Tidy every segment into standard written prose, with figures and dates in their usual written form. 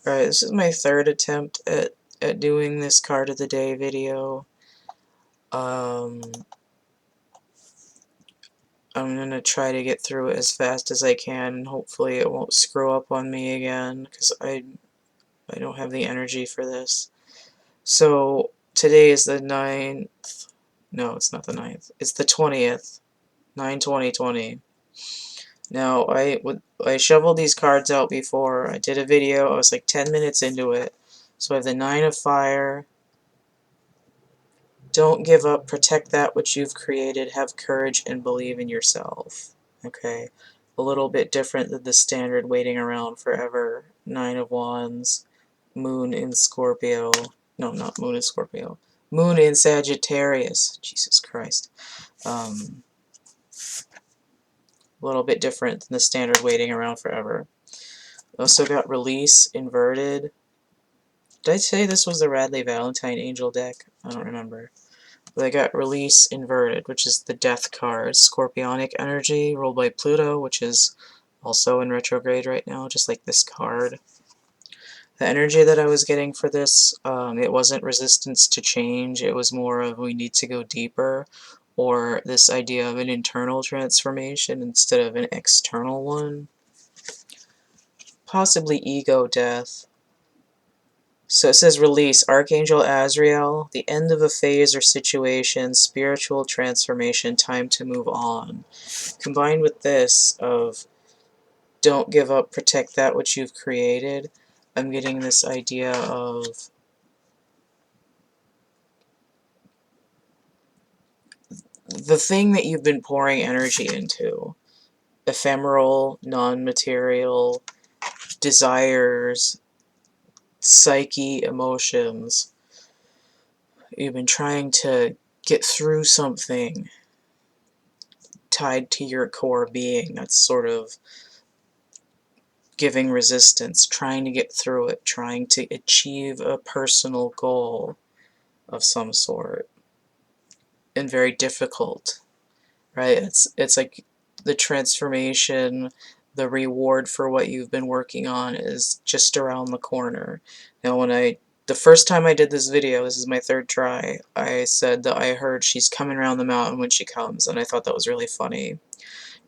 Alright, this is my third attempt at doing this card of the day video. I'm gonna try to get through it as fast as I can. Hopefully it won't screw up on me again, because I don't have the energy for this. So today is the 9th. No, it's not the 9th. It's the 20th. 9/20/20. Now, I shoveled these cards out before. I did a video. I was like 10 minutes into it. So I have the 9 of Fire. Don't give up. Protect that which you've created. Have courage and believe in yourself. Okay. A little bit different than the standard waiting around forever. 9 of Wands. Moon in Scorpio. No, not Moon in Scorpio. Moon in Sagittarius. Jesus Christ. A little bit different than the standard waiting around forever. Also got Release inverted. Did I say this was the Radleigh Valentine Angel deck? I don't remember. But I got Release inverted, which is the Death card. Scorpionic energy ruled by Pluto, which is also in retrograde right now, just like this card. The energy that I was getting for this, it wasn't resistance to change. It was more of we need to go deeper, or this idea of an internal transformation instead of an external one. Possibly ego death. So it says Release, Archangel Azrael, the end of a phase or situation, spiritual transformation, time to move on. Combined with this of don't give up, protect that which you've created, I'm getting this idea of the thing that you've been pouring energy into. Ephemeral, non-material, desires, psyche, emotions. You've been trying to get through something tied to your core being that's sort of giving resistance, trying to get through it, trying to achieve a personal goal of some sort, and very difficult, right? It's like the transformation, the reward for what you've been working on is just around the corner. Now, the first time I did this video, this is my third try, I said that I heard she's coming around the mountain when she comes, and I thought that was really funny.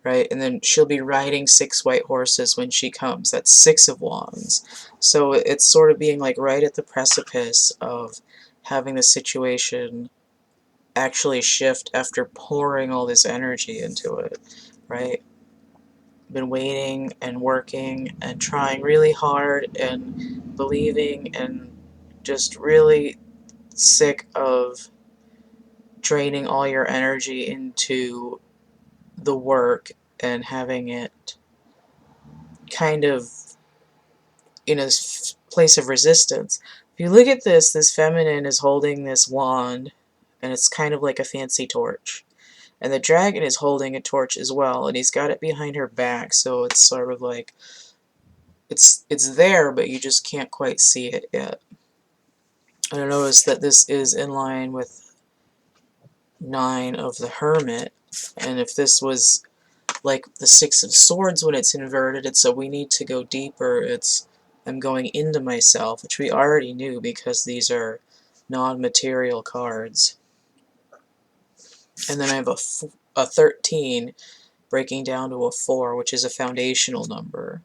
Right, and then she'll be riding 6 white horses when she comes. That's 6 of Wands. So it's sort of being like right at the precipice of having the situation actually shift after pouring all this energy into it, right? Been waiting and working and trying really hard and believing and just really sick of draining all your energy into the work and having it kind of in a place of resistance. If you look at this feminine is holding this wand, and it's kind of like a fancy torch. And the dragon is holding a torch as well, and he's got it behind her back, so it's sort of like it's there, but you just can't quite see it yet. And I notice that this is in line with 9 of the Hermit, and if this was like the 6 of Swords when it's inverted, it's so we need to go deeper, it's I'm going into myself, which we already knew because these are non-material cards. And then I have a 13 breaking down to a 4, which is a foundational number.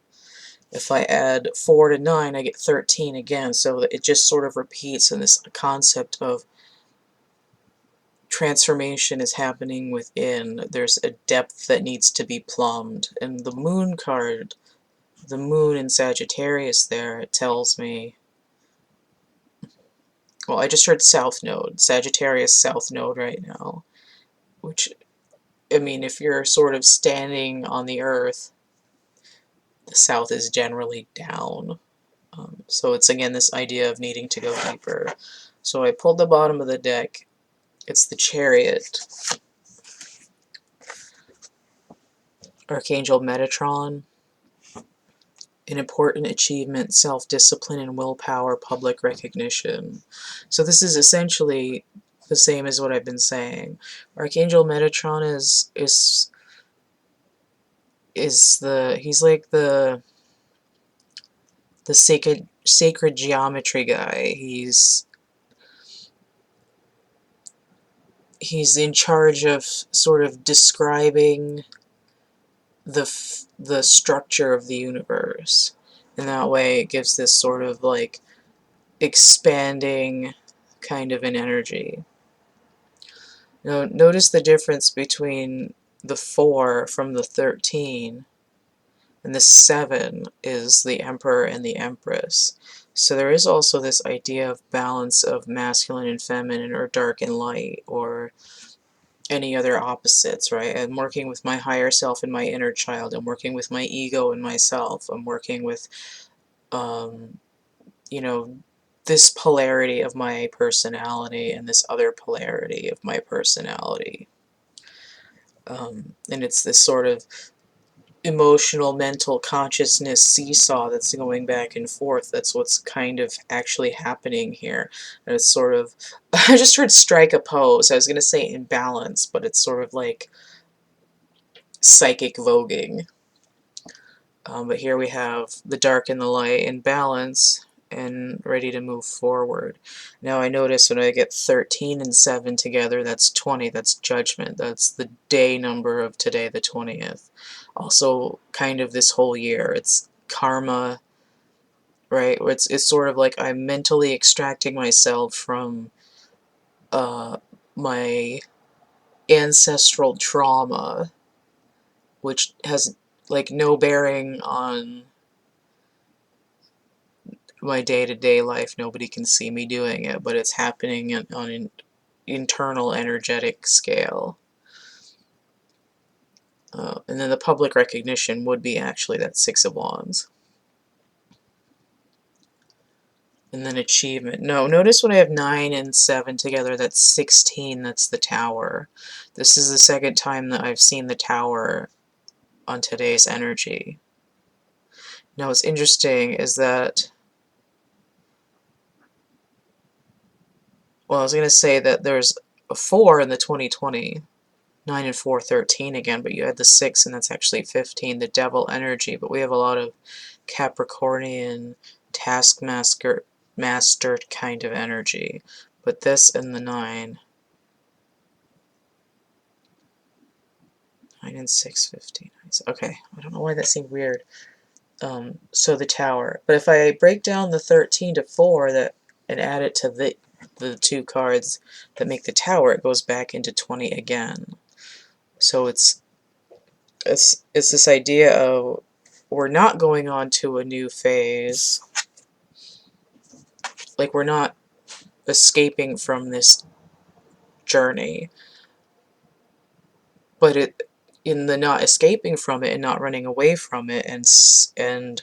If I add 4 to 9, I get 13 again, so it just sort of repeats in this concept of transformation is happening within. There's a depth that needs to be plumbed. And the Moon card, the Moon in Sagittarius there, it tells me, well, I just heard South Node, Sagittarius South Node right now, which, I mean, if you're sort of standing on the Earth, the South is generally down. So it's again this idea of needing to go deeper. So I pulled the bottom of the deck. It's the Chariot. Archangel Metatron. An important achievement, self-discipline and willpower, public recognition. So this is essentially the same as what I've been saying. Archangel Metatron he's like the sacred geometry guy. He's in charge of sort of describing the structure of the universe. In that way, it gives this sort of like expanding kind of an energy. Now, notice the difference between the 4 from the 13, and the 7 is the Emperor and the Empress. So there is also this idea of balance of masculine and feminine, or dark and light, or any other opposites, right? I'm working with my higher self and my inner child. I'm working with my ego and myself. I'm working with, you know, this polarity of my personality and this other polarity of my personality. And it's this sort of emotional, mental consciousness seesaw that's going back and forth. That's what's kind of actually happening here. And it's sort of, I just heard strike a pose. I was going to say imbalance, but it's sort of like psychic voguing. But here we have the dark and the light in balance and ready to move forward. Now I notice when I get 13 and 7 together, that's 20, that's judgment. That's the day number of today, the 20th. Also kind of this whole year. It's karma, right? It's sort of like I'm mentally extracting myself from my ancestral trauma, which has like no bearing on my day-to-day life. Nobody can see me doing it, but it's happening on an internal energetic scale. And then the public recognition would be actually that 6 of Wands. And then achievement. No, notice when I have 9 and 7 together, that's 16, that's the Tower. This is the second time that I've seen the Tower on today's energy. Now what's interesting is that, well, I was going to say that there's a 4 in the 2020, 9 and 4, 13 again, but you had the 6, and that's actually 15, the Devil energy. But we have a lot of Capricornian, taskmaster kind of energy. But this and the 9 and 6, 15. Okay, I don't know why that seemed weird. So the Tower. But if I break down the 13 to 4 and add it to the 2 cards that make the Tower, it goes back into 20 again. So it's this idea of we're not going on to a new phase. Like, we're not escaping from this journey. But in the not escaping from it and not running away from it and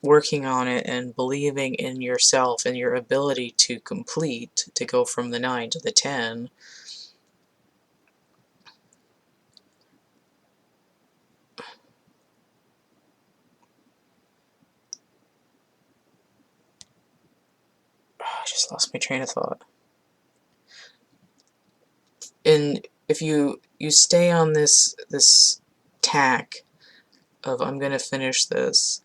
working on it and believing in yourself and your ability to complete, to go from the 9 to the 10, I just lost my train of thought. And if you stay on this tack of I'm going to finish this,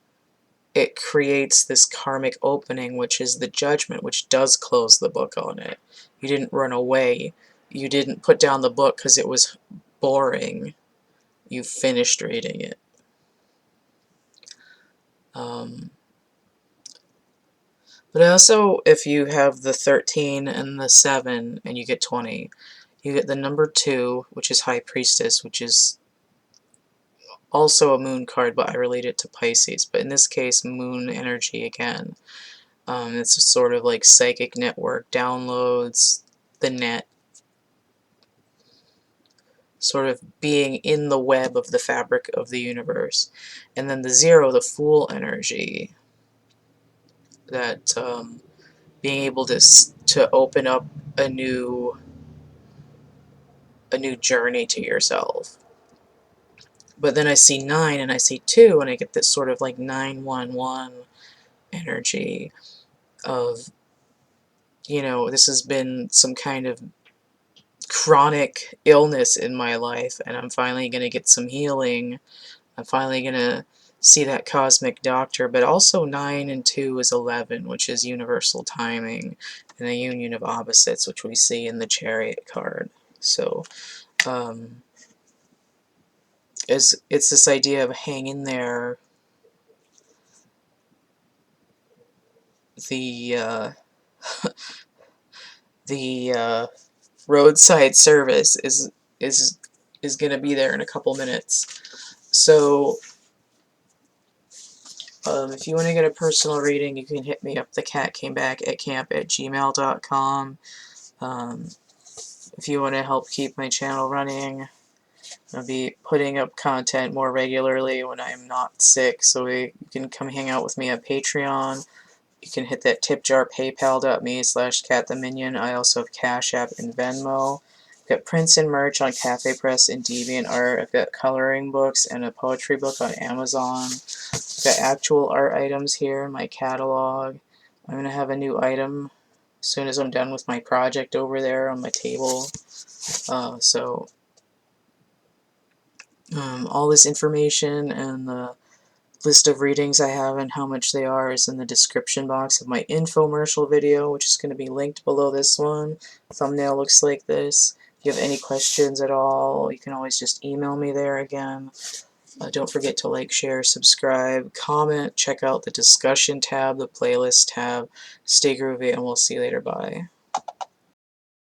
it creates this karmic opening, which is the judgment, which does close the book on it. You didn't run away. You didn't put down the book because it was boring. You finished reading it. But also, if you have the 13 and the 7 and you get 20, you get the number 2, which is High Priestess, which is also a moon card, but I relate it to Pisces. But in this case, moon energy again. It's a sort of like psychic network, downloads, the net, sort of being in the web of the fabric of the universe. And then the 0, the Fool energy, that being able to open up a new journey to yourself. But then I see 9 and I see 2 and I get this sort of like 911 energy of, this has been some kind of chronic illness in my life, and I'm finally going to get some healing. I'm finally going to see that cosmic doctor, but also 9 and 2 is 11, which is universal timing, and the union of opposites, which we see in the Chariot card. So it's this idea of hang in there. The the roadside service is going to be there in a couple minutes. So if you want to get a personal reading, you can hit me up, thecatcamebackatcamp@gmail.com. If you want to help keep my channel running, I'll be putting up content more regularly when I'm not sick, so you can come hang out with me at Patreon. You can hit that tip jar, paypal.me/CATtheMinion. I also have Cash App and Venmo. I've got prints and merch on Cafe Press and DeviantArt. I've got coloring books and a poetry book on Amazon. I've got actual art items here in my catalog. I'm going to have a new item as soon as I'm done with my project over there on my table. All this information and the list of readings I have and how much they are is in the description box of my infomercial video, which is going to be linked below this one. The thumbnail looks like this. If you have any questions at all, you can always just email me there again. Don't forget to like, share, subscribe, comment, check out the discussion tab, the playlist tab. Stay groovy, and we'll see you later. Bye.